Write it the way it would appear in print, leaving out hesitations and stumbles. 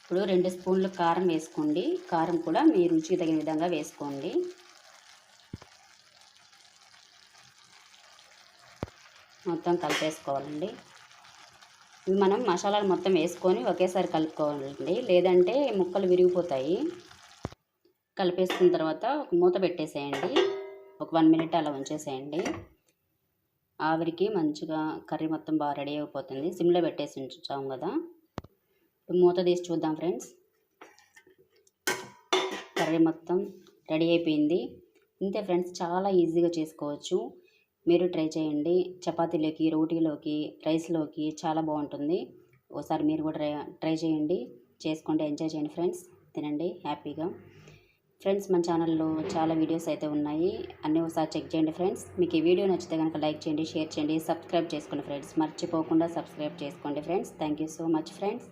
ఇప్పుడు 2 స్పూన్లు కారం వేసుకోండి. కారం కూడా మీ రుచికి తగిన విధంగా వేసుకోండి. మొత్తం కలిపేసుకోవాలండి. ఇవి మనం మసాలాలు మొత్తం వేసుకొని ఒకేసారి కలుపుకోవాలండి, లేదంటే ముక్కలు విరిగిపోతాయి. కలిపేసుకున్న తర్వాత ఒక మూత పెట్టేసేయండి. ఒక 1 మినిట్ అలా ఉంచేసేయండి. ఆవిరికి మంచిగా కర్రీ మొత్తం బాగా రెడీ అయిపోతుంది. సిమ్లో పెట్టేసి ఉంచుతాం కదా. మూత తీసి చూద్దాం ఫ్రెండ్స్. కర్రీ మొత్తం రెడీ అయిపోయింది. ఇంతే ఫ్రెండ్స్, చాలా ఈజీగా చేసుకోవచ్చు. మీరు ట్రై చేయండి. చపాతీలోకి, రోటీలోకి, రైస్లోకి చాలా బాగుంటుంది. ఒకసారి మీరు కూడా ట్రై చేయండి. చేసుకోండి, ఎంజాయ్ చేయండి ఫ్రెండ్స్. తినండి హ్యాపీగా. ఫ్రెండ్స్, మన ఛానల్లో చాలా వీడియోస్ అయితే ఉన్నాయి. అన్నీ ఒకసారి చెక్ చేయండి ఫ్రెండ్స్. మీకు ఈ వీడియో నచ్చితే కనుక లైక్ చేయండి, షేర్ చేయండి, సబ్స్క్రైబ్ చేసుకోండి ఫ్రెండ్స్. మర్చిపోకుండా సబ్స్క్రైబ్ చేసుకోండి friends. Thank you so much friends.